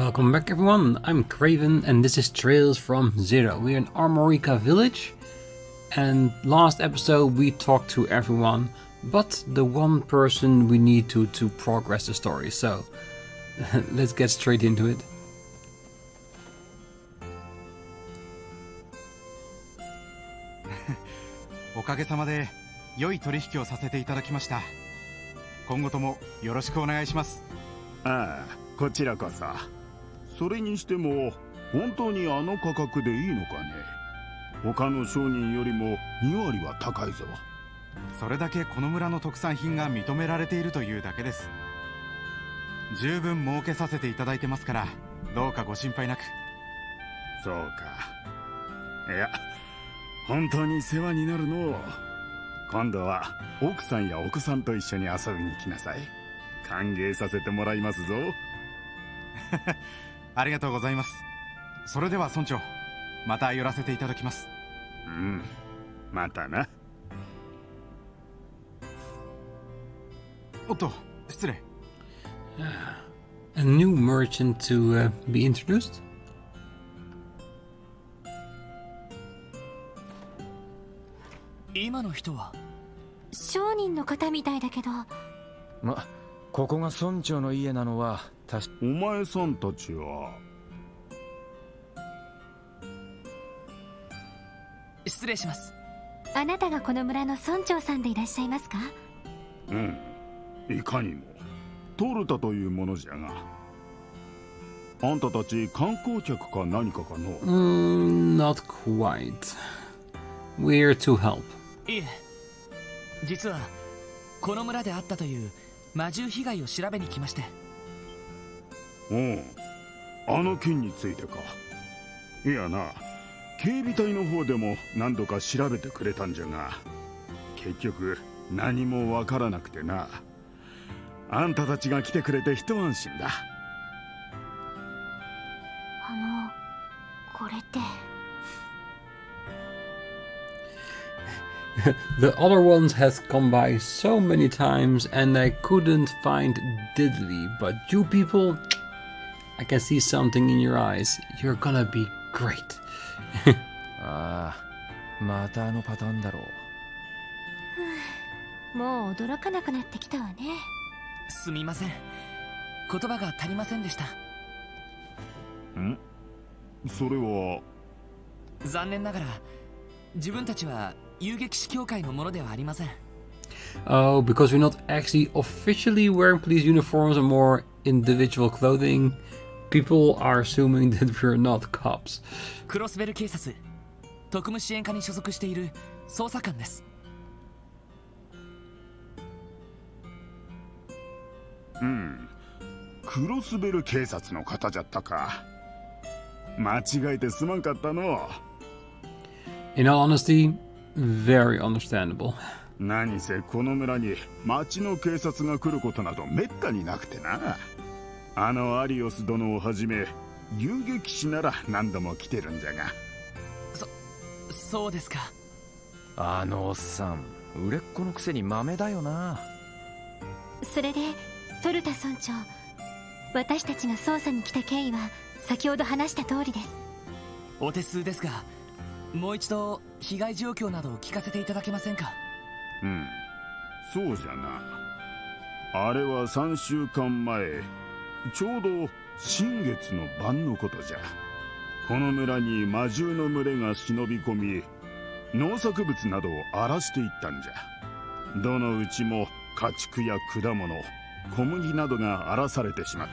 Welcome back everyone, I'm Craven and this is Trails from Zero. We're in Armorica village and last episode we talked to everyone but the one person we need to progress the story, so let's get straight into it.おかげさまで良い取引をさせていただきました。今後ともよろしくお願いします。ああ、こちらこそ。それにしても本当にあの価格でいいのかね。他の商人よりも2割は高いぞ。それだけこの村の特産品が認められているというだけです。十分儲けさせていただいてますから、どうかご心配なく。そうか。いや、本当に世話になるの。今度は奥さんやお子さんと一緒に遊びに来なさい。歓迎させてもらいますぞ。ありがとうございます。それでは村長、また寄らせていただきます。うん、またな。おっと、失礼。A new merchant to be introduced? 今の人は商人の方みたいだけど。ま、ここが村長の家なのはお前さんたちは。失礼します。あなたがこの村の村長さんでいらっしゃいますか？うん、いかにもトルタというものじゃが。あんたたち観光客か何かかの？Not quite. We're to help. いえ、実はこの村であったという魔獣被害を調べに来まして。おう、あの件についてか。いやな、警備隊の方でも何度か調べてくれたんじゃが、結局何もわからなくてな。あんたたちが来てくれて一安心だ。これって。The other ones has come by so many times and I couldn't find diddly, but you people, I can see something in your eyes. You're gonna be great. ああ、またあのパターンだろう。もう驚かなくなってきたわね。すみません、言葉が足りませんでした。ん？それは残念ながら自分たちは遊撃士協会のものではありません。Oh, because we're not actually officially wearing police uniforms and more individual clothing, people are assuming that we're not cops. クロスベル警察特務支援課に所属している捜査官です。うん、クロスベル警察の方じゃったか。間違えてすまんかったの。In all honesty, very understandable. 何せこの村に町の警察が来ることなどめったになくてな。あのアリオス殿をはじめ遊撃士なら何度も来てるんじゃが。そうですか。あのおっさん、売れっ子のくせに豆だよな。それでトルタ村長、私たちが捜査に来た経緯は先ほど話した通りです。お手数ですが、もう一度被害状況などを聞かせていただけませんか？うん、そうじゃな。あれは3週間前、ちょうど新月の晩のことじゃ。この村に魔獣の群れが忍び込み、農作物などを荒らしていったんじゃ。どのうちも家畜や果物、小麦などが荒らされてしまっ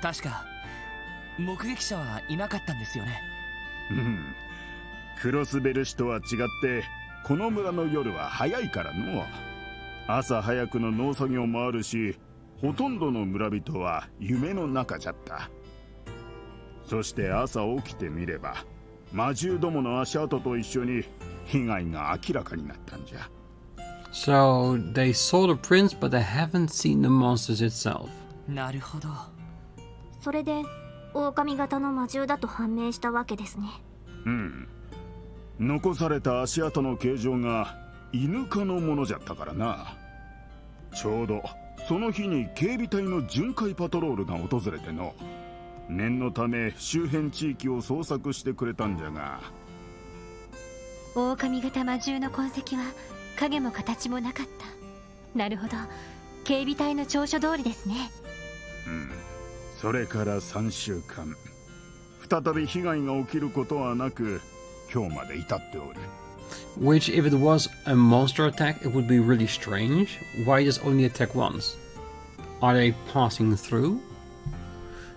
た。確か目撃者はいなかったんですよね。うん、クロスベル市とは違ってこの村の夜は早いからの。朝早くの農作業もあるし、ほとんどの村人は夢の中じゃった。そして朝起きてみれば魔獣どもの足跡と一緒に被害が明らかになったんじゃ。 So they saw the prints but they haven't seen the monsters itself. なるほど。それで狼型の魔獣だと判明したわけですね。うん、残された足跡の形状が犬科のものじゃったからな。ちょうどその日に警備隊の巡回パトロールが訪れての。念のため周辺地域を捜索してくれたんじゃが。狼型魔獣の痕跡は影も形もなかった。なるほど、警備隊の調書通りですね。それから3週間、再び被害が起きることはなく、今日まで至っておる。Which, if it was a monster attack, it would be really strange. Why just only attack once? Are they passing through?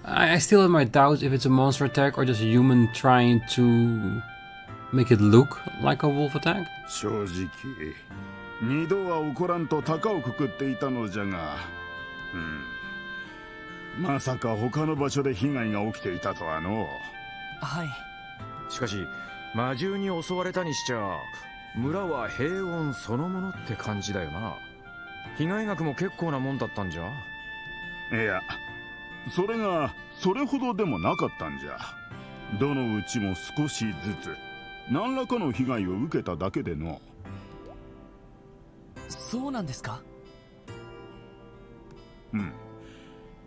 I still have my doubts if it's a monster attack or just a human trying to make it look like a wolf attack. 正直、二度は起こらんと高をくくっていたのじゃが、まさか他の場所で被害が起きていたとはの。はい。しかし魔獣に襲われたにしちゃ村は平穏そのものって感じだよな。被害額も結構なもんだったんじゃ。いや、それがそれほどでもなかったんじゃ。どのうちも少しずつ何らかの被害を受けただけでの。そうなんですか？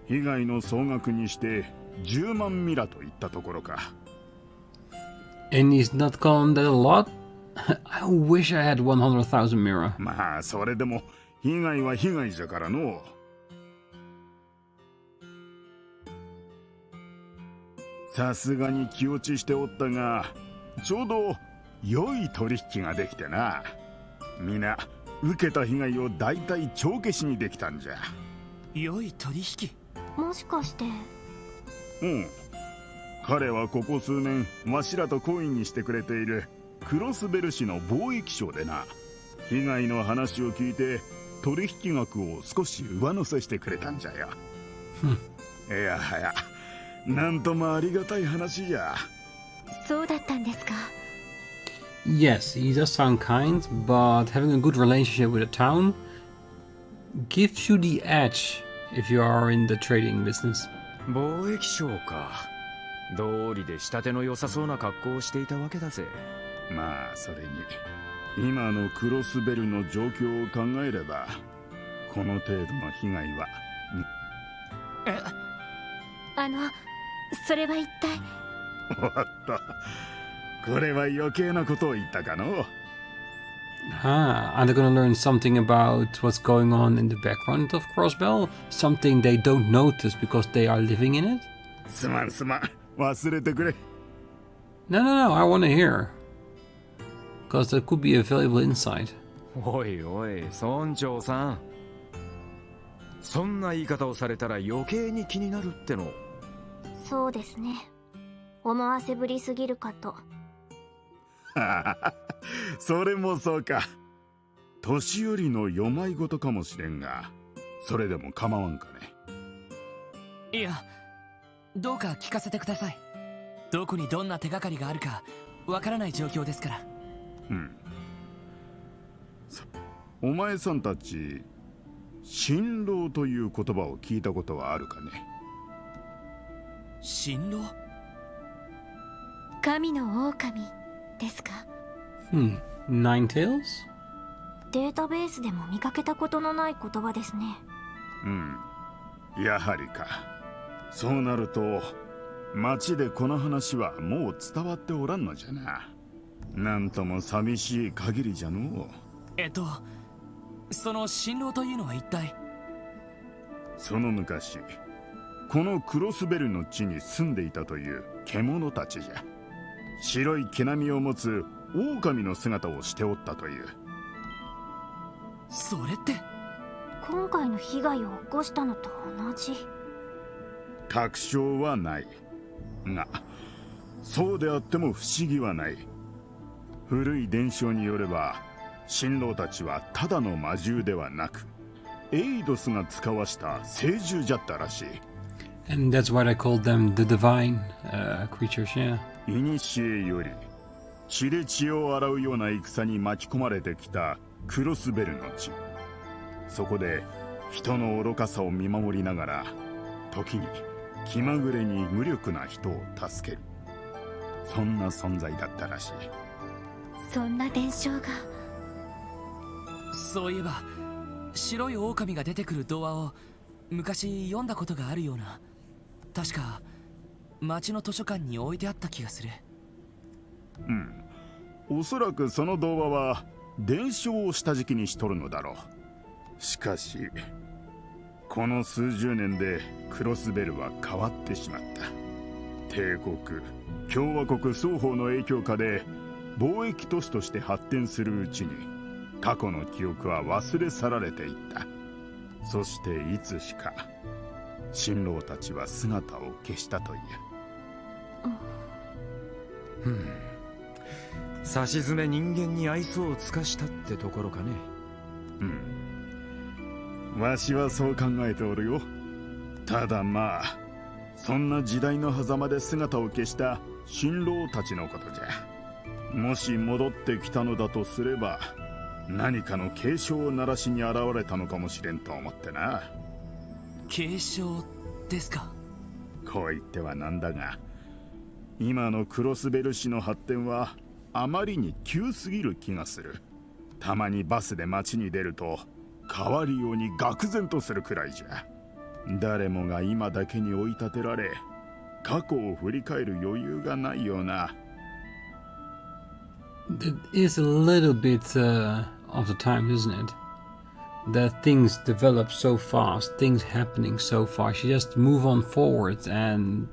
被害の総額にして10万ミラといったところか。And he's not calling that a lot? I wish I had 100,000 mira. まあそれでも被害は被害じゃからの。さすがに気落ちしておったが、ちょうど良い取引ができてな。皆受けた被害をだいたい帳消しにできたんじゃ。良い取引？もしかして。彼はここ数年わしらと懇意にしてくれているクロスベル市の貿易商でな。被害の話を聞いて取引額を少し上乗せしてくれたんじゃよ。いやはや、なんともありがたい話じゃ。そうだったんですか。Yes, he does sound kind, but having a good relationship with a town gives you the edge if you are in the trading business. 貿易商か。道理で仕立ての良さそうな格好をしていたわけだぜ。まあそれに今のクロスベルの状況を考えればこの程度の被害は。それは一体。おっと、これは余計なことを言ったかの。And they're gonna learn something about what's going on in the background of Crossbell, something they don't notice because they are living in it. すまん忘れてくれ。No, I want to hear. Because that could be a valuable insight. おいおい、村長さん。そんな言い方をされたら余計に気になるっての。そうですね。思わせぶりすぎるかと。それもそうか。年寄りの世まいごとかもしれんが、それでも構わんかね。いや、どうか聞かせてください。どこにどんな手がかりがあるかわからない状況ですから。お前さんたち、新郎という言葉を聞いたことはあるかね。新郎？神の狼ですか。Nine Tails? データベースでも見かけたことのない言葉ですね。やはりか。そうなると町でこの話はもう伝わっておらんのじゃな。なんとも寂しい限りじゃのう。その新郎というのは一体？その昔、このクロスベルの地に住んでいたという獣たちじゃ。白い毛並みを持つ狼の姿をしておったという。それって今回の被害を起こしたのと同じ。確証はないが、そうであっても不思議はない。古い伝承によれば新郎たちはただの魔獣ではなくエイドスが使わした聖獣じゃったらしい。And that's why they called them the divine creatures, yeah. 古より血で血を洗うような戦に巻き込まれてきたクロスベルの地。そこで人の愚かさを見守りながら時に気まぐれに無力な人を助ける、そんな存在だったらしい。そんな伝承が。そういえば白い狼が出てくる童話を昔読んだことがあるような。確か町の図書館に置いてあった気がする。おそらくその童話は伝承を下敷きにしとるのだろう。しかしこの数十年でクロスベルは変わってしまった。帝国共和国双方の影響下で貿易都市として発展するうちに過去の記憶は忘れ去られていった。そしていつしか新郎たちは姿を消したという。さしずめ人間に愛想を尽かしたってところかね。わしはそう考えておるよ。ただまあそんな時代の狭間で姿を消した新郎たちのことじゃ。もし戻ってきたのだとすれば何かの警鐘を鳴らしに現れたのかもしれんと思ってな。警鐘ですか。こう言ってはなんだが、今のクロスベル市の発展はあまりに急すぎる気がする。たまにバスで街に出ると変わるように愕然とするくらいじゃ。誰もが今だけに追い立てられ、過去を振り返る余裕がないような。It is a little bit of the time, isn't it? That things develop so fast, things happening so fast. You just move on forward and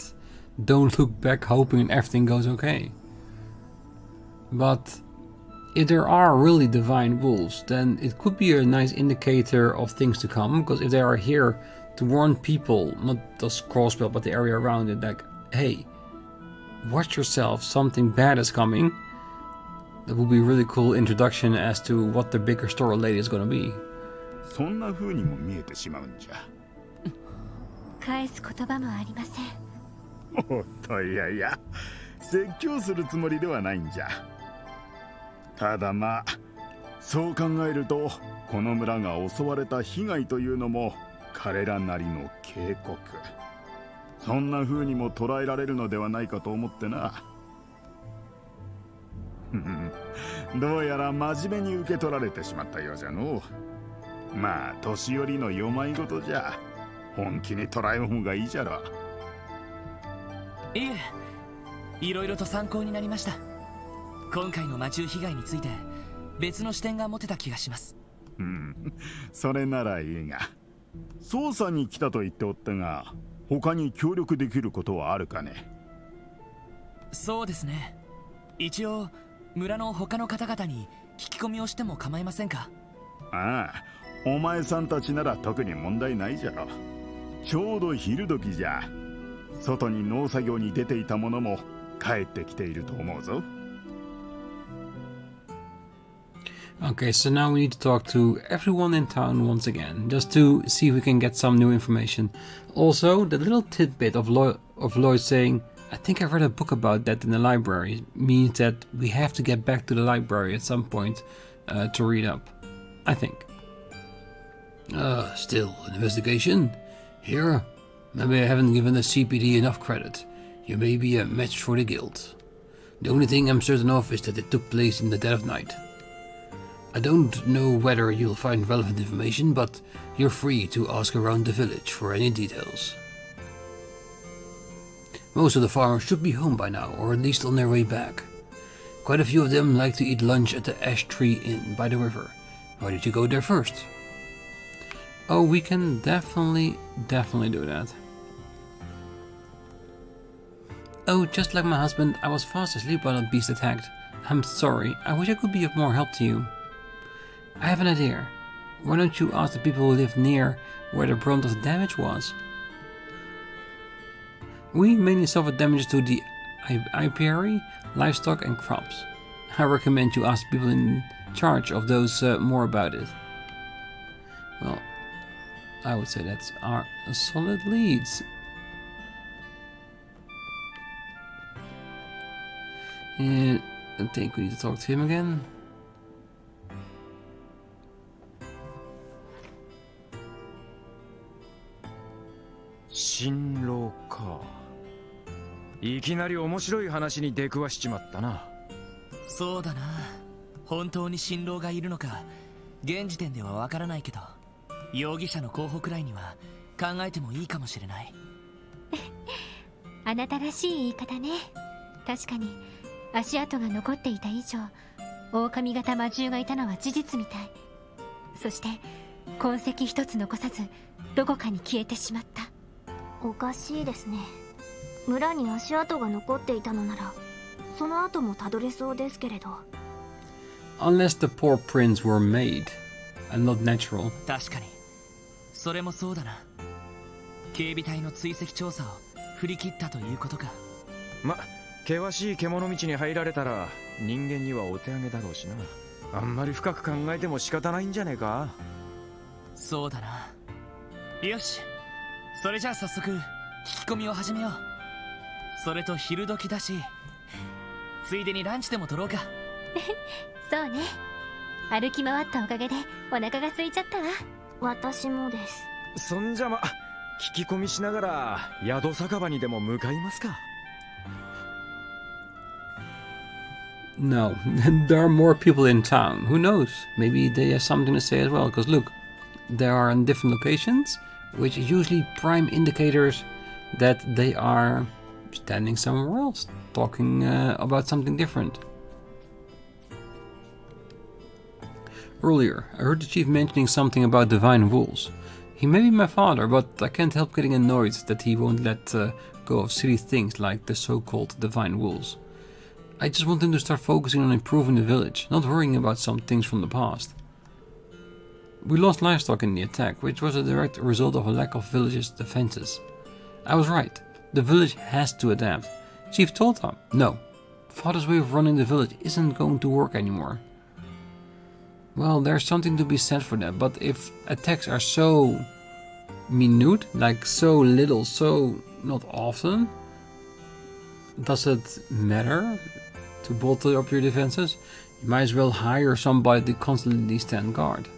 don't look back hoping everything goes okay. But if there are really divine wolves, then it could be a nice indicator of things to come, because if they are here to warn people, not just Crossbell but the area around it, like, hey, watch yourself, something bad is coming. That would be a really cool introduction as to what the bigger story later is going to be. そんな風にも見えてしまうんじゃ。返す言葉もありません。おっと、いやいや、説教するつもりではないんじゃ。ただまあそう考えるとこの村が襲われた被害というのも彼らなりの警告、そんな風にも捉えられるのではないかと思ってな。どうやら真面目に受け取られてしまったようじゃの。まあ年寄りの世まいごとじゃ。本気に捉えん方がいいじゃろ。いえ、いろいろと参考になりました。今回の魔獣被害について別の視点が持てた気がします。それならいいが、捜査に来たと言っておったが、他に協力できることはあるかね。そうですね、一応村の他の方々に聞き込みをしても構いませんか。ああ、お前さんたちなら特に問題ないじゃろ。ちょうど昼時じゃ。外に農作業に出ていた者も帰ってきていると思うぞ。Okay, so now we need to talk to everyone in town once again, just to see if we can get some new information. Also, the little tidbit of Lloyd saying, I think I read a book about that in the library, means that we have to get back to the library at some point to read up. I think. Still, an investigation? Here? Maybe I haven't given the CPD enough credit. You may be a match for the guild. The only thing I'm certain of is that it took place in the dead of night. I don't know whether you'll find relevant information, but you're free to ask around the village for any details. Most of the farmers should be home by now, or at least on their way back. Quite a few of them like to eat lunch at the Ash Tree Inn by the river. Why did you go there first? Oh, we can definitely do that. Oh, just like my husband, I was fast asleep while a beast attacked. I'm sorry, I wish I could be of more help to you. I have an idea. Why don't you ask the people who live near where the brunt of the damage was? We mainly suffered damage to the apiary, livestock and crops. I recommend you ask people in charge of those more about it. Well, I would say that's our solid leads. And I think we need to talk to him again. Shinroか。いきなり面白い話に出くわしちまったな。そうだな。本当に新郎がいるのか現時点ではわからないけど、容疑者の候補くらいには考えてもいいかもしれない。あなたらしい言い方ね。確かに足跡が残っていた以上、狼型魔獣がいたのは事実みたい。そして痕跡一つ残さずどこかに消えてしまった。おかしいですね。村に足跡が残っていたのならその後もたどれそうですけれど。 Unless the paw prints were made and not natural. 確かにそれもそうだな。警備隊の追跡調査を振り切ったということか。ま、険しい獣道に入られたら人間にはお手上げだろうしな。あんまり深く考えても仕方ないんじゃねえか。そうだな。よし、それじゃあ早速聞き込みを始めよう。それと昼時だし、ついでにランチでも取ろうか。そうね。歩き回ったおかげでお腹が空いちゃったわ。私もです。そんじゃま、聞き込みしながら宿酒場にでも向かいますか。No, there are more people in town. Who knows? Maybe they have something to say as well. Because look, they are in different locations, which is usually prime indicators that they are standing somewhere else, talking about something different. Earlier, I heard the chief mentioning something about divine wolves. He may be my father, but I can't help getting annoyed that he won't let go of silly things like the so-called divine wolves. I just want him to start focusing on improving the village, not worrying about some things from the past. We lost livestock in the attack, which was a direct result of a lack of village's defenses. I was right. The village has to adapt. Chief told them, no, father's way of running the village isn't going to work anymore. Well, there's something to be said for that, but if attacks are so minute, like so little, so not often, does it matter to bolster up your defenses? You might as well hire somebody to constantly stand guard.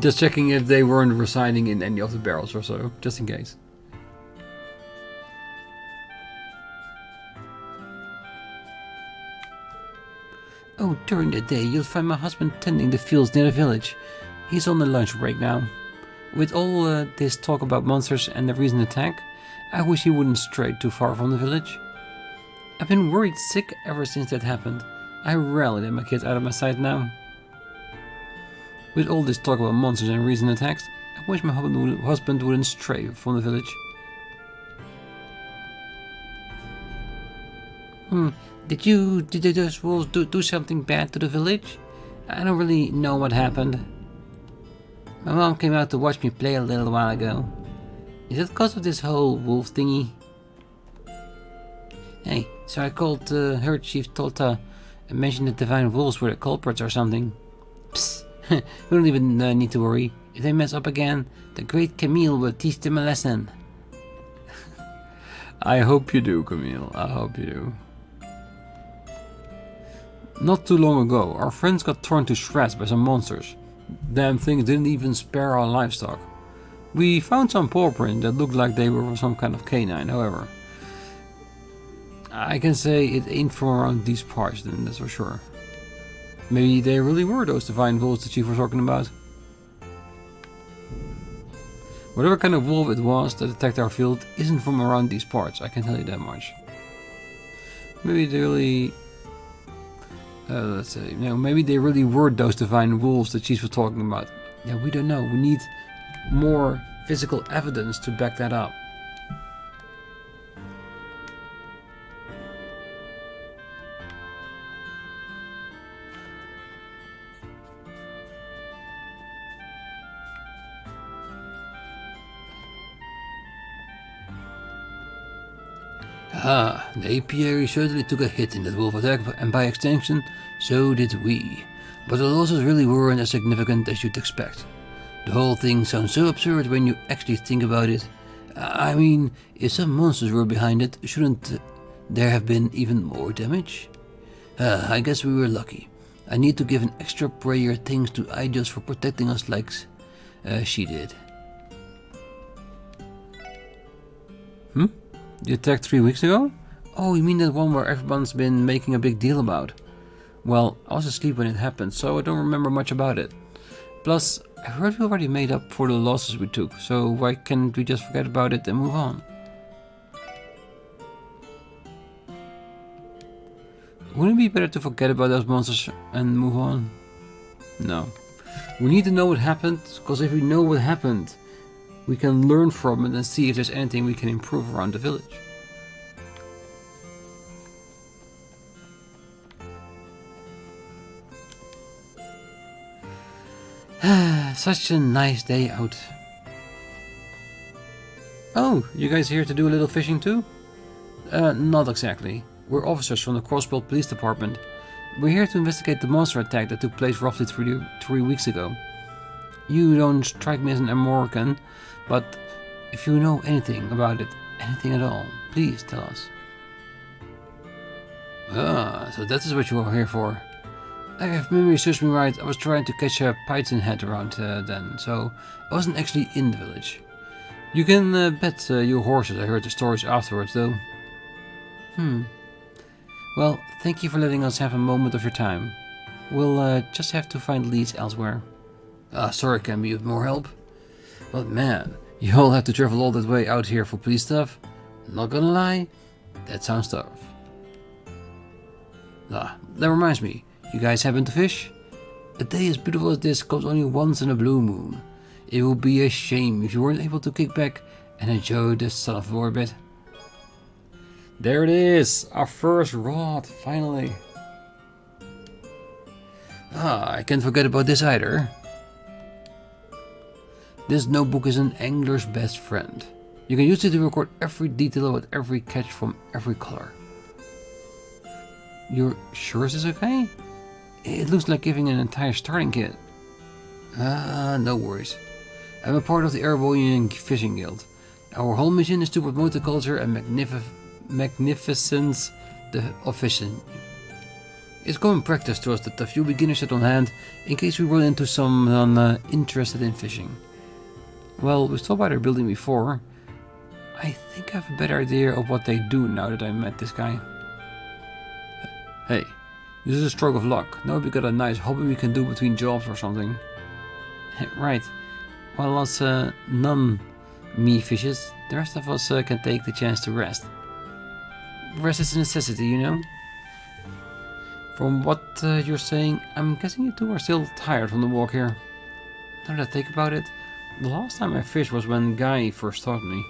Just checking if they weren't residing in any of the barrels or so, just in case. Oh, during the day you'll find my husband tending the fields near the village. He's on the lunch break now. With all this talk about monsters and the recent attack, I wish he wouldn't stray too far from the village. I've been worried sick ever since that happened. I rarely let my kids out of my sight now. With all this talk about monsters and recent attacks, I wish my husband wouldn't stray from the village. Did those wolves do something bad to the village? I don't really know what happened. My mom came out to watch me play a little while ago. Is it because of this whole wolf thingy? Hey, so I called her, Chief Tolta, and mentioned that divine wolves were the culprits or something. Psst, we don't even need to worry. If they mess up again, the great Camille will teach them a lesson. I hope you do, Camille. I hope you do. Not too long ago, our friends got torn to shreds by some monsters. Damn things didn't even spare our livestock. We found some paw print that looked like they were some kind of canine, however. I can say it ain't from around these parts then, that's for sure. Maybe they really were those divine wolves the chief was talking about. Whatever kind of wolf it was that attacked our field isn't from around these parts, I can tell you that much. Maybe they really... let's say, you know, maybe they really were those divine wolves that Chief was talking about. Yeah, we don't know. We need more physical evidence to back that up. Ah, the apiary certainly took a hit in that wolf attack, and by extension, so did we. But the losses really weren't as significant as you'd expect. The whole thing sounds so absurd when you actually think about it. I mean, if some monsters were behind it, shouldn't there have been even more damage? I guess we were lucky. I need to give an extra prayer thanks to Aijos for protecting us like she did. The attack 3 weeks ago? Oh, you mean that one where everyone's been making a big deal about? Well, I was asleep when it happened, so I don't remember much about it. Plus, I heard we already made up for the losses we took, so why can't we just forget about it and move on? Wouldn't it be better to forget about those monsters and move on? No. We need to know what happened, because if we know what happened, we can learn from it and see if there's anything we can improve around the village. Such a nice day out. Oh, you guys here to do a little fishing too? Not exactly. We're officers from the Crossbell Police Department. We're here to investigate the monster attack that took place roughly 3 weeks ago. You don't strike me as an Armorican, but if you know anything about it, anything at all, please tell us. Ah, so that is what you are here for. If memory serves me right, I was trying to catch a python head around then, so I wasn't actually in the village. You can bet your horses I heard the stories afterwards, though. Well, thank you for letting us have a moment of your time. We'll just have to find leads elsewhere. Sorry, can be of more help. But man, you all have to travel all that way out here for police stuff? Not gonna lie, that sounds tough. That reminds me. You guys happen to fish? A day as beautiful as this comes only once in a blue moon. It would be a shame if you weren't able to kick back and enjoy the sun of war a bit. There it is, our first rod, finally. I can't forget about this either. This notebook is an angler's best friend. You can use it to record every detail about every catch from every color. You're sure this is okay? It looks like giving an entire starting kit. No worries. I'm a part of the Armorican Fishing Guild. Our whole mission is to promote the culture and magnificence of fishing. It's common practice to us that a few beginners sit on hand in case we run into someone interested in fishing. Well, we stopped by their building before. I think I have a better idea of what they do now that I met this guy. Hey. This is a stroke of luck. Now we got a nice hobby we can do between jobs or something. Right. While us non-me fishes, the rest of us can take the chance to rest. Rest is a necessity, you know? From what you're saying, I'm guessing you two are still tired from the walk here. Now that I think about it, the last time I fished was when Guy first taught me.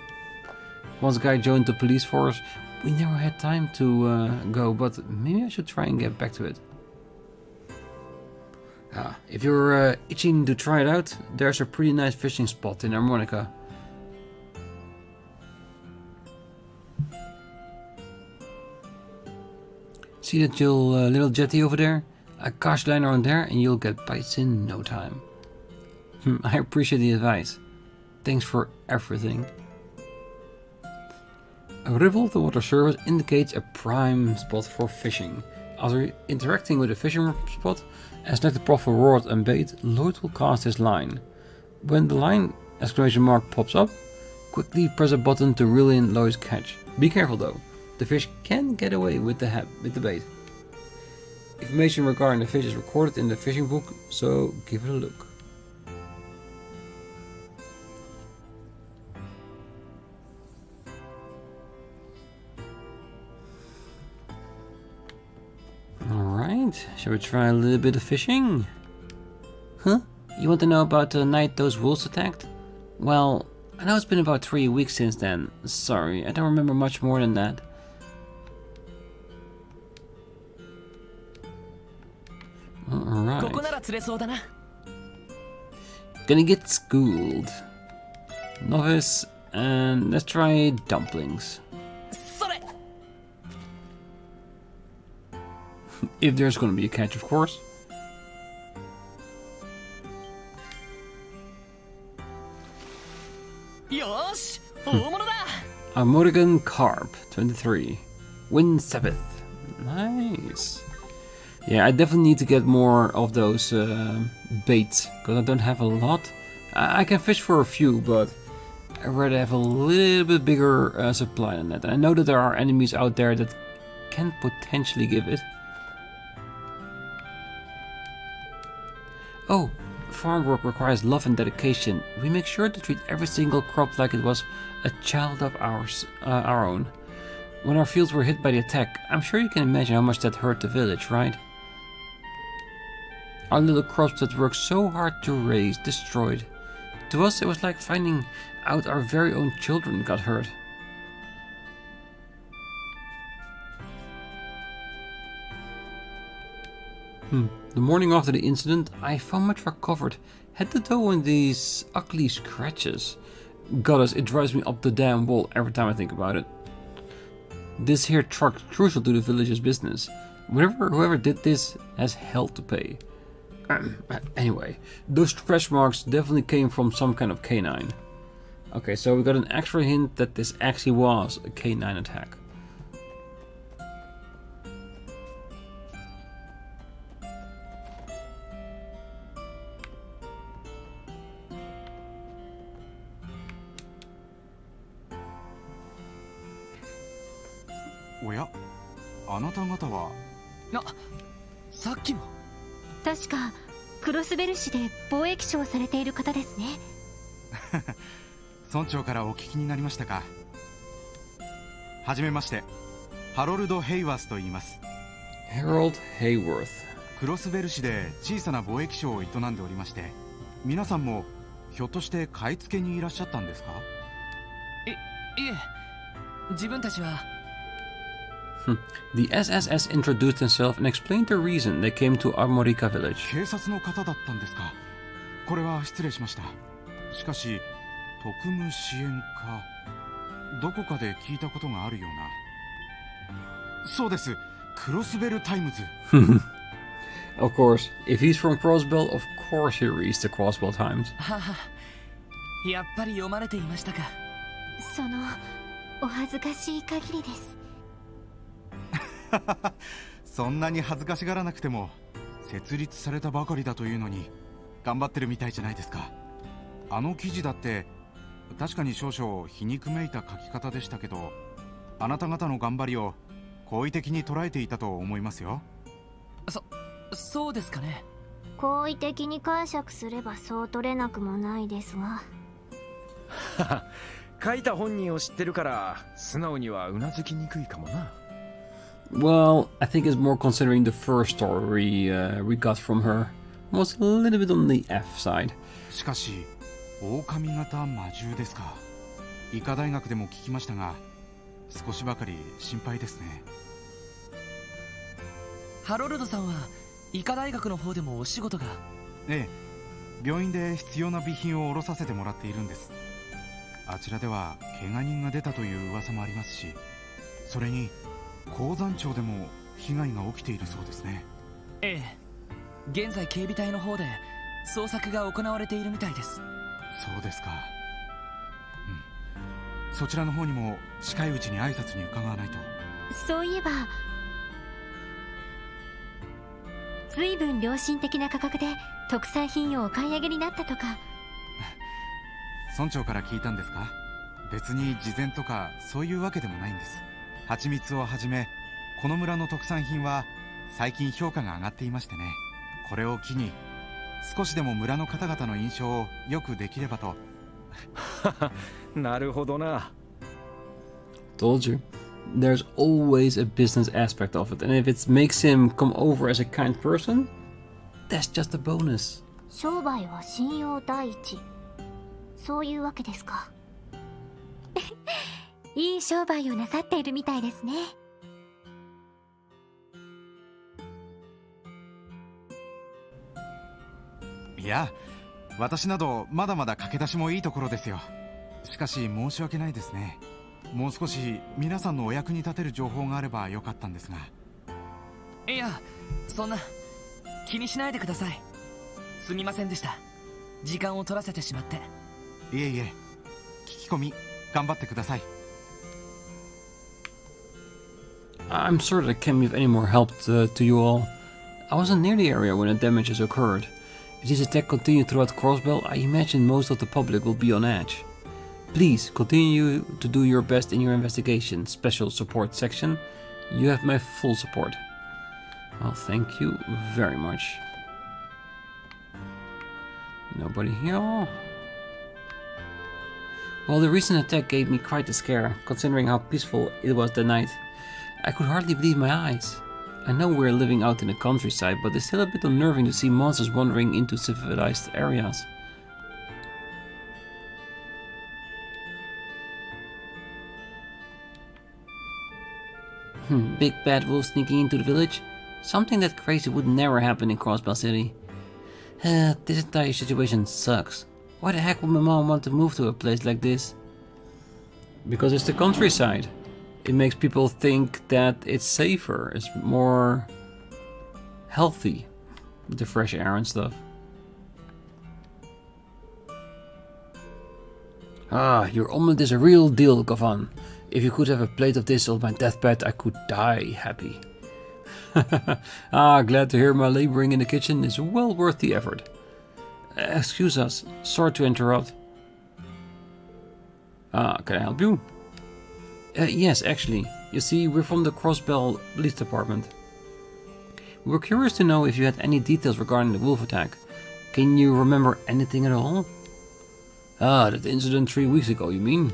Once Guy joined the police force, we never had time to go, but maybe I should try and get back to it. If you're itching to try it out, there's a pretty nice fishing spot in Armorica. See that little jetty over there? A cast line around there and you'll get bites in no time. I appreciate the advice. Thanks for everything. A ripple of the water surface indicates a prime spot for fishing. After interacting with the fishing spot and select the proper rod and bait, Lloyd will cast his line. When the line exclamation mark pops up, quickly press a button to reel in Lloyd's catch. Be careful though, the fish can get away with the bait. Information regarding the fish is recorded in the fishing book, so give it a look. Alright, shall we try a little bit of fishing? Huh? You want to know about the night those wolves attacked? Well, I know it's been about 3 weeks since then. Sorry, I don't remember much more than that. Alright. Gonna get schooled. Novice, and let's try dumplings. If there's gonna be a catch, of course. Armorican carp, 23. Wind Sabbath. Nice. Yeah, I definitely need to get more of those baits, because I don't have a lot. I can fish for a few, but I'd rather have a little bit bigger supply than that. And I know that there are enemies out there that can potentially give it. Oh, farm work requires love and dedication. We make sure to treat every single crop like it was a child of ours, our own. When our fields were hit by the attack, I'm sure you can imagine how much that hurt the village, right? Our little crops that worked so hard to raise, destroyed. To us, it was like finding out our very own children got hurt. The morning after the incident, I found much recovered, head to toe in these ugly scratches. Goddess, it drives me up the damn wall every time I think about it. This here truck's crucial to the village's business. Whoever did this has hell to pay. Anyway, those scratch marks definitely came from some kind of canine. Okay, so we got an extra hint that this actually was a canine attack. Oya, あなた方はさっきも確かクロスベル市で貿易商をされている方ですね。村長からお聞きになりましたか。はじめまして、ハロルド・ヘイワースと言います。Harold Hayworth。クロスベル市で小さな貿易商を営んでおりまして、皆さんもひょっとして買い付けにいらっしゃったんですか。いえ、自分たちは。The SSS introduced himself and explained the reason they came to Armorica village. 警察の方だったんですか。これは失礼しました。しかし特務支援課、どこかで聞いたことがあるような。そうです、クロスベルタイムズ。Of course, if he's from Crossbell, of course he reads the Crossbell Times. やっぱり読まれていましたか。そのお恥ずかしい限りです。そんなに恥ずかしがらなくても、設立されたばかりだというのに頑張ってるみたいじゃないですか。あの記事だって確かに少々皮肉めいた書き方でしたけど、あなた方の頑張りを好意的に捉えていたと思いますよ。そうですかね。好意的に解釈すればそう取れなくもないですが。書いた本人を知ってるから素直にはうなずきにくいかもな。Well, I think it's more considering the first story we got from her was a little bit on the F side. しかし、狼型魔獣ですか。医科大学でも聞きましたが、少しばかり心配ですね。ハロルドさんは医科大学の方でもお仕事が。ええ、病院で必要な備品を下ろさせてもらっているんです。あちらでは怪我人が出たという噂もありますし、それに鉱山町でも被害が起きているそうですね。ええ、現在警備隊の方で捜索が行われているみたいです。そうですか。そちらの方にも近いうちに挨拶に伺わないと。そういえば随分良心的な価格で特産品をお買い上げになったとか。村長から聞いたんですか。別に事前とかそういうわけでもないんです。蜂蜜をはじめこの村の特産品は最近評価が上がっていましてね。これを機に少しでも村の方々の印象を良くできればと。なるほどな。Told you. There's always a business aspect of it, and if it makes him come over as a kind person, that's just a bonus. 商売は信用第一。そういうわけですか。いい商売をなさっているみたいですね。いや、私などまだまだ駆け出しもいいところですよ。しかし申し訳ないですね。もう少し皆さんのお役に立てる情報があればよかったんですが。いや、そんな気にしないでください。すみませんでした。時間を取らせてしまって。いえいえ、聞き込み頑張ってください。I'm sorry that I can't be of any more help to you all. I wasn't near the area when the damages occurred. If this attack continued throughout Crossbell, I imagine most of the public will be on edge. Please continue to do your best in your investigation, Special Support Section. You have my full support. Well, thank you very much. Nobody here. Well, the recent attack gave me quite a scare, considering how peaceful it was that night. I could hardly believe my eyes. I know we're living out in the countryside, but it's still a bit unnerving to see monsters wandering into civilized areas. Big bad wolf sneaking into the village? Something that crazy would never happen in Crossbell City. This entire situation sucks. Why the heck would my mom want to move to a place like this? Because it's the countryside. It makes people think that it's safer, it's more healthy with the fresh air and stuff. Ah, your omelette is a real deal, Govan. If you could have a plate of this on my deathbed, I could die happy. Glad to hear my laboring in the kitchen is well worth the effort. Excuse us, sorry to interrupt. Can I help you? Yes, actually. You see, we're from the Crossbell Police Department. We were curious to know if you had any details regarding the wolf attack. Can you remember anything at all? That incident 3 weeks ago, you mean?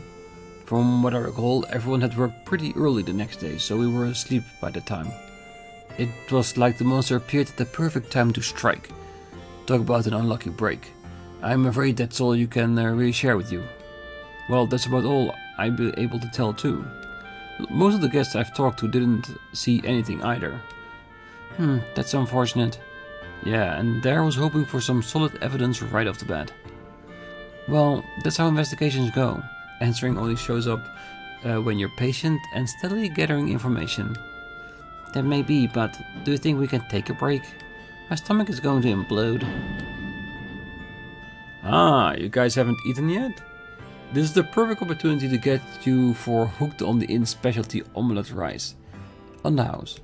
From what I recall, everyone had worked pretty early the next day, so we were asleep by the time. It was like the monster appeared at the perfect time to strike. Talk about an unlucky break. I'm afraid that's all you can really share with you. Well, that's about all I'll be able to tell too. Most of the guests I've talked to didn't see anything either. That's unfortunate. Yeah, and there I was hoping for some solid evidence right off the bat. Well, that's how investigations go. Answering only shows up when you're patient and steadily gathering information. That may be, but do you think we can take a break? My stomach is going to implode. You guys haven't eaten yet? This is the perfect opportunity to get you for hooked on the inn's specialty omelette rice. On the house.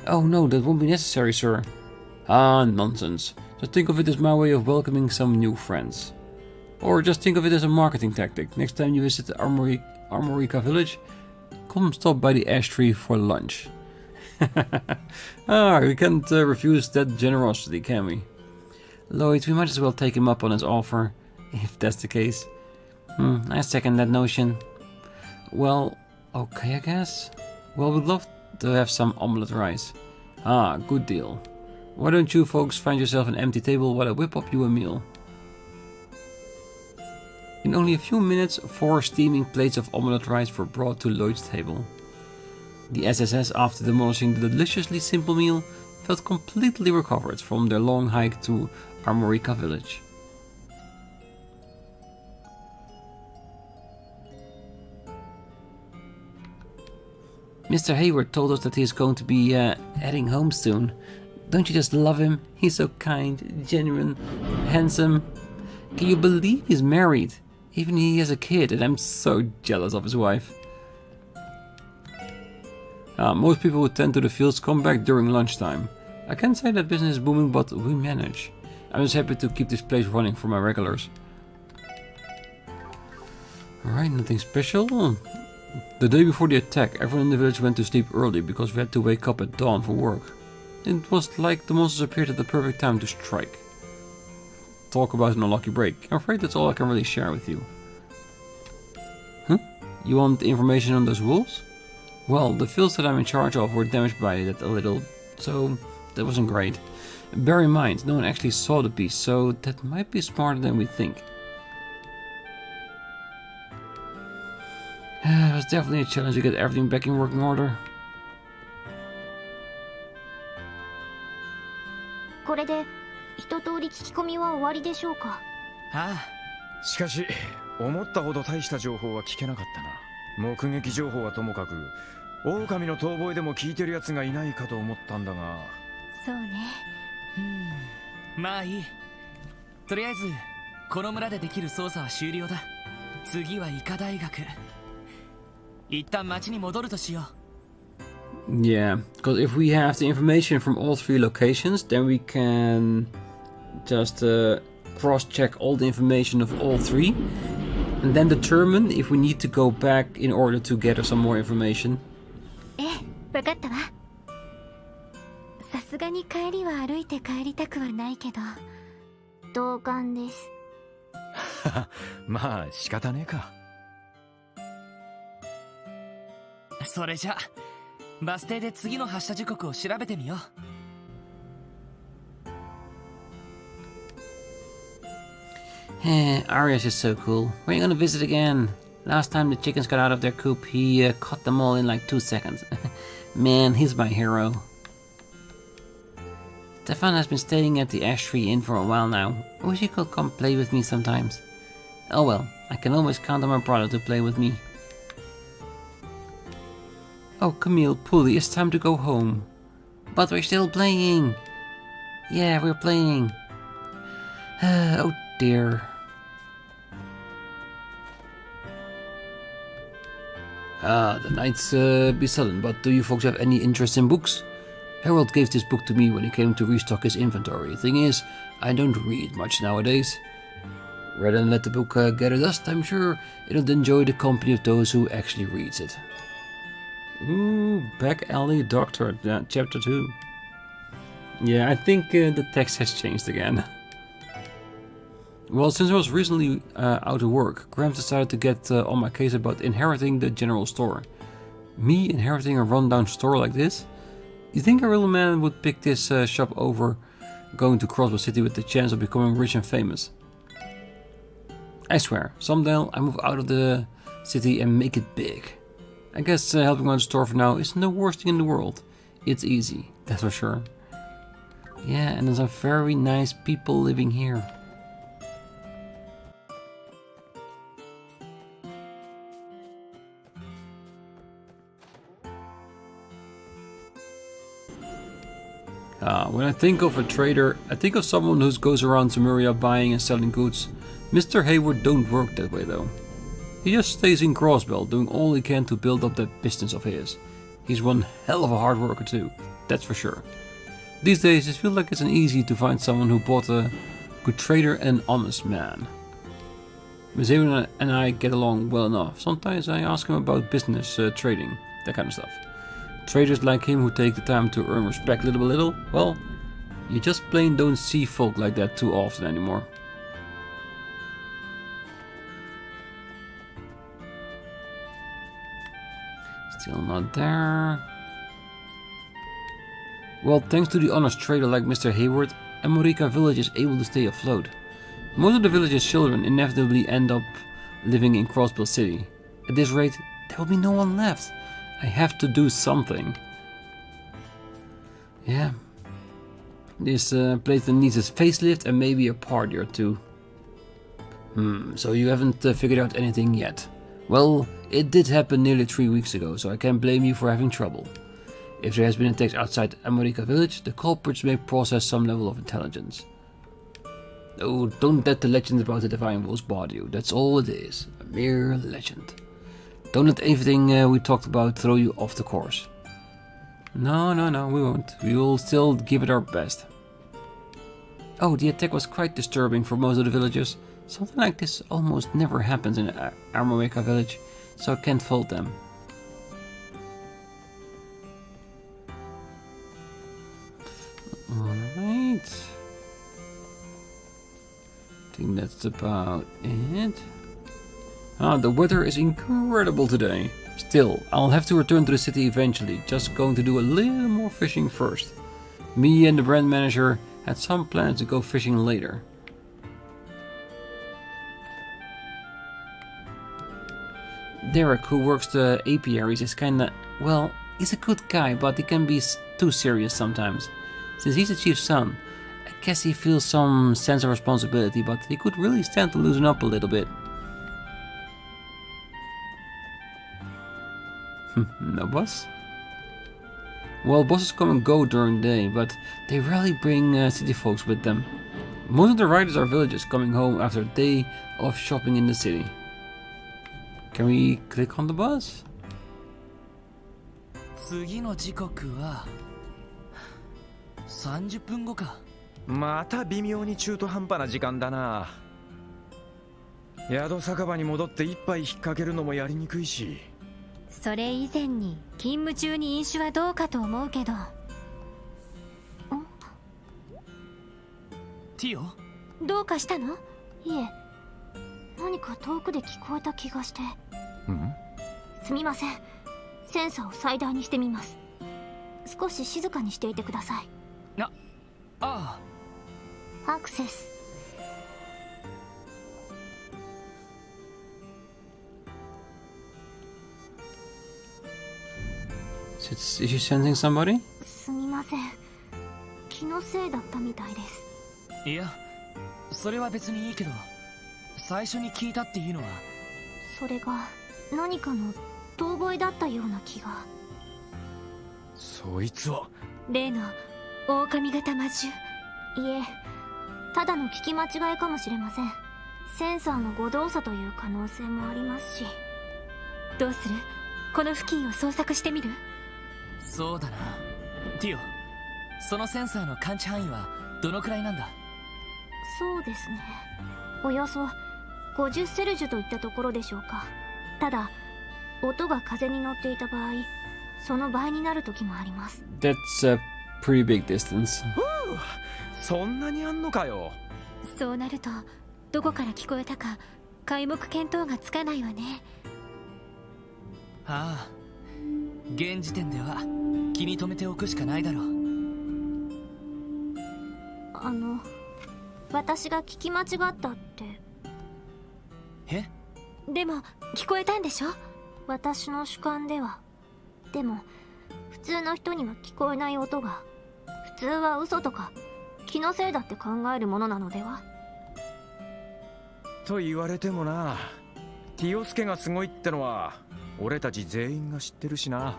Oh no, that won't be necessary, sir. Nonsense. Just think of it as my way of welcoming some new friends. Or just think of it as a marketing tactic. Next time you visit the Armorica village, come stop by the ash tree for lunch. We can't refuse that generosity, can we? Lloyd, we might as well take him up on his offer, if that's the case. I second that notion. Well, okay, I guess. Well, we'd love to have some omelette rice. Good deal. Why don't you folks find yourself an empty table while I whip up you a meal? In only a few minutes, 4 steaming plates of omelette rice were brought to Lloyd's table. The SSS, after demolishing the deliciously simple meal, felt completely recovered from their long hike to Armorica village. Mr. Hayward told us that he's going to be heading home soon. Don't you just love him? He's so kind, genuine, handsome. Can you believe he's married? Even he has a kid, and I'm so jealous of his wife. Most people who tend to the fields come back during lunchtime. I can't say that business is booming, but we manage. I'm just happy to keep this place running for my regulars. Alright, nothing special. The day before the attack, everyone in the village went to sleep early because we had to wake up at dawn for work. It was like the monsters appeared at the perfect time to strike. Talk about an unlucky break. I'm afraid that's all I can really share with you. You want information on those wolves? Well, the fields that I'm in charge of were damaged by that a little, so that wasn't great. Bear in mind, no one actually saw the beast, so that might be smarter than we think. It was definitely a challenge to get everything back in working order. これで一通り聞き込みは終わりでしょうか。しかし思ったほど大した情報は聞けなかったな。目撃情報はともかく狼の遠吠えでも聞いてるやつがいないかと思ったんだが。そうね。まあいい。とりあえずこの村でできる捜査は終了だ。次は医科大学。一旦町に戻るとしよう。Yeah, because if we have the information from all 3 locations, then we can just cross-check all the information of all 3 and then determine if we need to go back in order to gather some more information. わかったわ。さすがに帰りは歩いて帰りたくはないけど。同感です。まあ仕方ねえか。それじゃバス停で次の発車時刻を調べてみよう。Arias is so cool. We're gonna visit again. Last time the chickens got out of their coop, he caught them all in like 2 seconds. Man, he's my hero. Stefan has been staying at the Ash Tree Inn for a while now. I wish he could come play with me sometimes. Oh well, I can always count on my brother to play with me. Oh, Camille, Pulley, it's time to go home. But we're still playing. Yeah, we're playing. Oh dear. The night's be sullen, but do you folks have any interest in books? Harold gave this book to me when he came to restock his inventory. Thing is, I don't read much nowadays. Rather than let the book gather dust, I'm sure it'll enjoy the company of those who actually reads it. Ooh, Back Alley Doctor, chapter 2. Yeah, I think the text has changed again. Well, since I was recently out of work, Graham decided to get on my case about inheriting the general store. Me inheriting a rundown store like this? You think a real man would pick this shop over going to Crossbell City with the chance of becoming rich and famous? I swear, someday I move out of the city and make it big. I guess helping run the store for now isn't the worst thing in the world. It's easy, that's for sure. Yeah, and there's some very nice people living here. When I think of a trader, I think of someone who goes around Samaria buying and selling goods. Mr. Hayward don't work that way though. He just stays in Crossbell, doing all he can to build up that business of his. He's one hell of a hard worker too, that's for sure. These days it feels like it's easy to find someone who bought a good trader and an honest man. Miss Hayward and I get along well enough. Sometimes I ask him about business, trading, that kind of stuff. Traders like him who take the time to earn respect little by little, well, you just plain don't see folk like that too often anymore. Still not there. Well, thanks to the honest trader like Mr. Hayward, Armorica village is able to stay afloat. Most of the village's children inevitably end up living in Crossbell City. At this rate, there will be no one left. I have to do something. Yeah. This place needs a facelift and maybe a party or two. So you haven't figured out anything yet. Well, it did happen nearly 3 weeks ago, so I can't blame you for having trouble. If there has been attacks outside Armorica village, the culprits may possess some level of intelligence. Oh, don't let the legend about the Divine Wolves bother you. That's all it is. A mere legend. Don't let everything we talked about throw you off the course. No, we won't. We will still give it our best. Oh, the attack was quite disturbing for most of the villagers. Something like this almost never happens in Armorica village, so I can't fault them. Alright. I think that's about it. The weather is incredible today. Still, I'll have to return to the city eventually, just going to do a little more fishing first. Me and the brand manager had some plans to go fishing later. Derek, who works the apiaries, is kinda, well, he's a good guy, but he can be too serious sometimes. Since he's the chief's son, I guess he feels some sense of responsibility, but he could really stand to loosen up a little bit. No boss? Well, bosses come and go during the day, but they rarely bring city folks with them. Most of the riders are villagers coming home after a day of shopping in the city. Can we click on the bus? 次の時刻は30分後か。また微妙に中途半端な時間だな。宿酒場に戻って一杯引っ掛けるのもやりにくいし。それ以前に勤務中に飲酒はどうかと思うけど。ティオ？どうかしたの？いえ。か遠くで聞こえた気がして。ん？すみません、センサーを最大にしてみます。少し静かにしていてください。あアクセス。Is she sensing somebody? すみません、気のせいだったみたいです。いや、それは別にいいけど、最初に聞いたっていうのは。それが何かの遠吠えだったような気が。そいつは例の狼型魔獣。いえ、ただの聞き間違いかもしれません。センサーの誤動作という可能性もありますし。どうする？この付近を捜索してみる？そうだな。ティオ、そのセンサーの感知範囲はどのくらいなんだ？そうですね、およそ50セルジュといったところでしょうか。ただ音が風に乗っていた場合、その倍になる時もあります。 That's a pretty big distance. そんなにあんのかよ。そうなるとどこから聞こえたか皆目見当がつかないわね。ああ、現時点では気に留めておくしかないだろう。私が聞き間違ったって。え？でも聞こえたんでしょ？私の主観では。でも普通の人には聞こえない音が、普通は嘘とか気のせいだって考えるものなのでは。と言われてもな、ティオスケがすごいってのは俺たち全員が知ってるしな。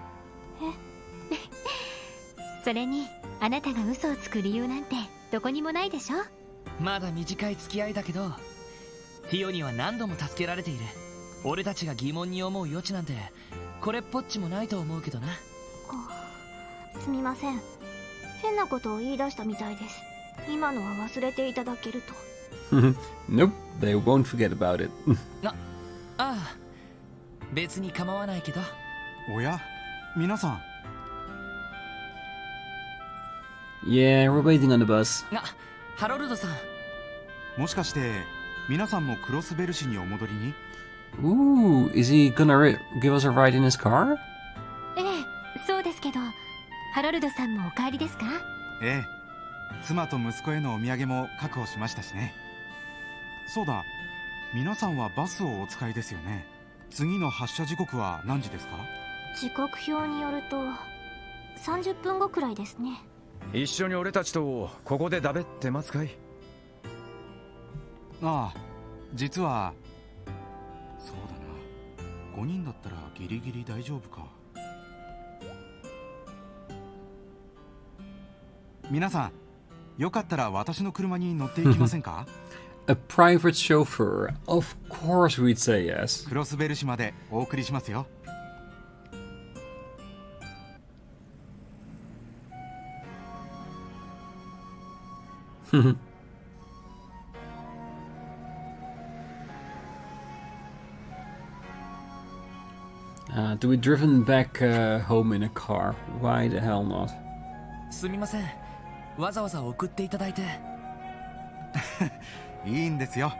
それにあなたが嘘をつく理由なんてどこにもないでしょ。まだ短い付き合いだけど、ティオには何度も助けられている。俺たちが疑問に思う余地なんてこれっぽっちもないと思うけどな。すみません、変なことを言い出したみたいです。今のは忘れていただけると。Nope, they won't forget about it. ああ、別に構わないけど。おや、皆さん。Yeah, we're waiting on the bus. ハロルドさん。もしかして皆さんもクロスベル市にお戻りに？ Ooh, is he gonna give us a ride in his car? ええ、そうですけど、ハロルドさんもお帰りですか？ええ、妻と息子へのお土産も確保しましたしね。そうだ、皆さんはバスをお使いですよね。次の発車時刻は何時ですか？時刻表によると30分後くらいですね。一緒に俺たちとここでだべって待つかい？ああ、実はそうだな、5人だったらギリギリ大丈夫か。皆さん、よかったら私の車に乗っていきませんか？ A private chauffeur. Of course we'd say yes. クロスベル市までお送りしますよ。To be driven back home in a car. Why the hell not? すみません、わざわざ送っていただいて。いいんですよ、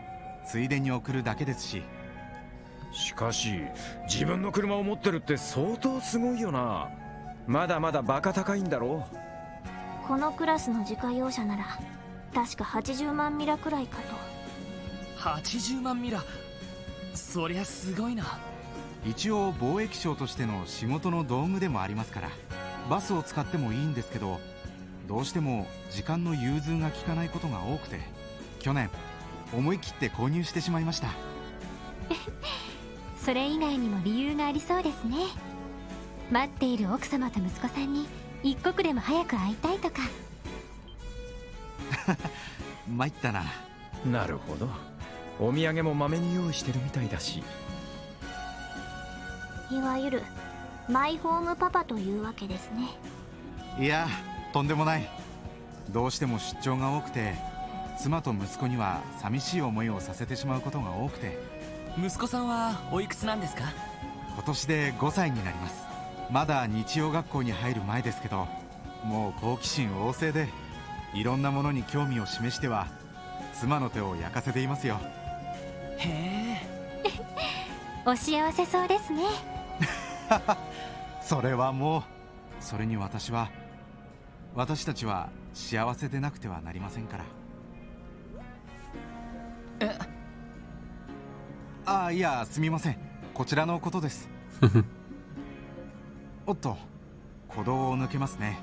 ついでに送るだけですし。しかし自分の車を持ってるって相当すごいよな。まだまだバカ高いんだろ。このクラスの自家用車なら確か80万ミラくらいかと。80万ミラ、そりゃすごいな。一応貿易商としての仕事の道具でもありますから、バスを使ってもいいんですけど、どうしても時間の融通が利かないことが多くて、去年思い切って購入してしまいました。それ以外にも理由がありそうですね。待っている奥様と息子さんに一刻でも早く会いたいとか。参ったな。なるほど、お土産もまめに用意してるみたいだし。いわゆるマイホームパパというわけですね。いや、とんでもない。どうしても出張が多くて、妻と息子には寂しい思いをさせてしまうことが多くて。息子さんはおいくつなんですか？今年で5歳になります。まだ日曜学校に入る前ですけど、もう好奇心旺盛で、いろんなものに興味を示しては妻の手を焼かせていますよ。へえ、お幸せそうですね。それはもう、それに私たちは幸せでなくてはなりませんから。いや、すみません、こちらのことです。おっと、歩道を抜けますね。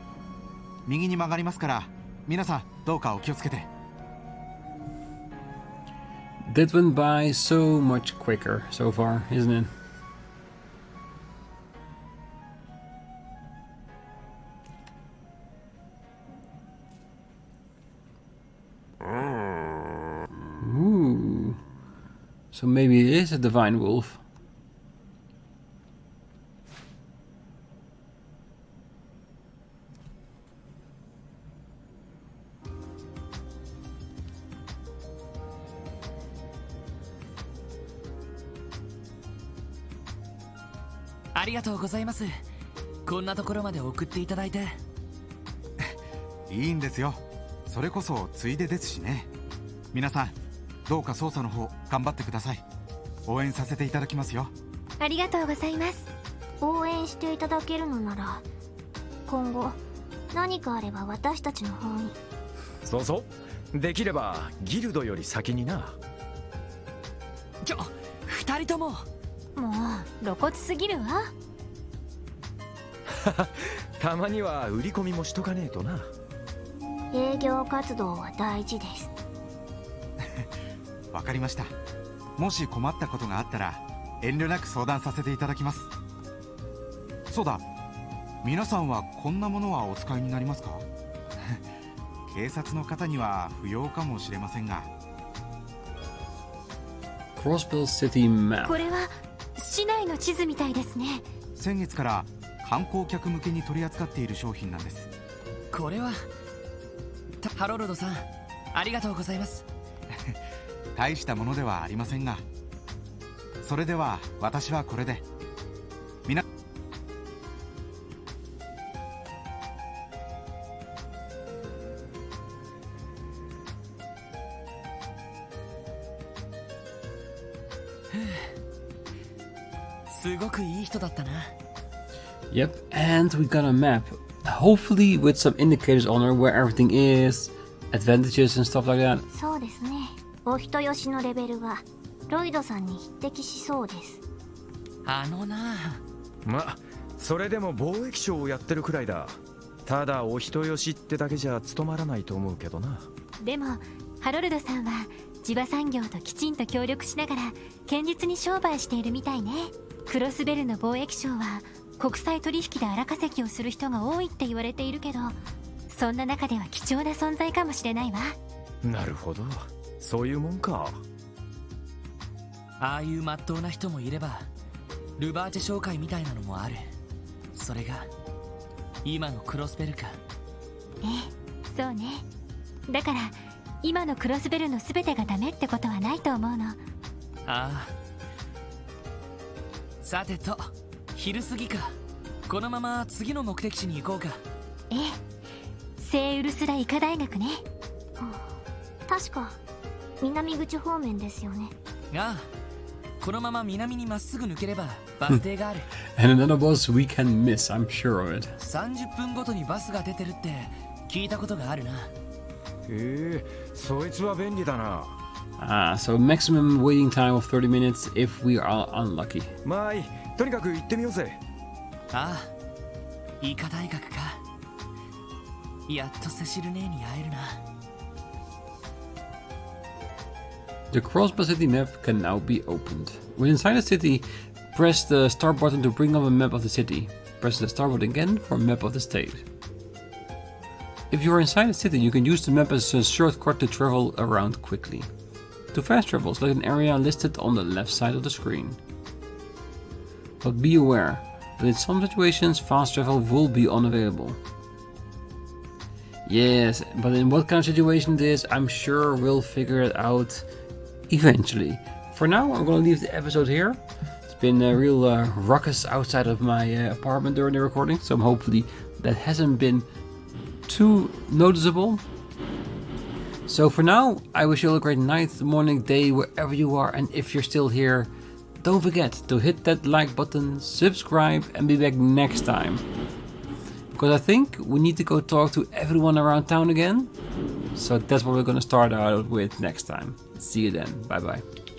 右に曲がりますから、皆さんどうかお気をつけて。That went by so much quicker so far, isn't it? Ooh. So maybe it is a divine wolf. Arigatou ありがとうございます。こんなところまで送っていただいて。いいんですよ。それこそついでですしね。皆さん、どうか捜査の方頑張ってください。応援させていただきますよ。ありがとうございます。応援していただけるのなら、今後何かあれば私たちの方に。そうそう、できればギルドより先にな。二人とも。もう露骨すぎるわ。たまには売り込みもしとかねえとな。営業活動は大事です。わかりました。もし困ったことがあったら遠慮なく相談させていただきます。そうだ、皆さんはこんなものはお使いになりますか？警察の方には不要かもしれませんが。Crossbell City Map. これは市内の地図みたいですね。先月から観光客向けに取り扱っている商品なんです。これはハロルドさん、ありがとうございます。大したものではありませんが。それでは私はこれで。すごくいい人だったな。Yep, and we got a map. Hopefully with some indicators on there where everything is, advantages and stuff like that. そうですね。お人よしのレベルはロイドさんに匹敵しそうです。ま、それでも貿易商をやってるくらいだ。ただお人よしってだけじゃ務まらないと思うけどな。でもハロルドさんは地場産業ときちんと協力しながら堅実に商売しているみたいね。クロスベルの貿易商は国際取引で荒稼ぎをする人が多いって言われているけど、そんな中では貴重な存在かもしれないわ。なるほど、そういうもんか。ああいう真っ当な人もいればルバーチェ商会みたいなのもある。それが今のクロスベルか。ええ、そうね。だから今のクロスベルの全てがダメってことはないと思うの。ああ。さてと、昼過ぎか。このまま次の目的地に行こうか。ええ、聖ウルスラ医科大学ね。確か南口方面ですよね。ああ、このまま南にまっすぐ抜ければバス停がある。And another bus we can miss, I'm sure of it. 30分ごとにバスが出てるって聞いたことがあるな。そいつは便利だな。So maximum waiting time of 30 minutes if we are unlucky. まあいい、とにかく行ってみようぜ。ああ、医科大学か。やっとセシル姉に会えるな。The Crossbell City map can now be opened. When inside the city, press the start button to bring up a map of the city. Press the start button again for a map of the state. If you are inside the city, you can use the map as a shortcut to travel around quickly. To fast travel, select an area listed on the left side of the screen. But be aware that in some situations, fast travel will be unavailable. Yes, but in what kind of situation it is, I'm sure we'll figure it out eventually. For now, I'm going to leave the episode here. It's been a real ruckus outside of my apartment during the recording, so hopefully that hasn't been too noticeable. So for now, I wish you all a great night, morning, day, wherever you are, and if you're still here, don't forget to hit that like button, subscribe, and be back next time. Because I think we need to go talk to everyone around town again. So that's what we're gonna start out with next time. See you then. Bye bye.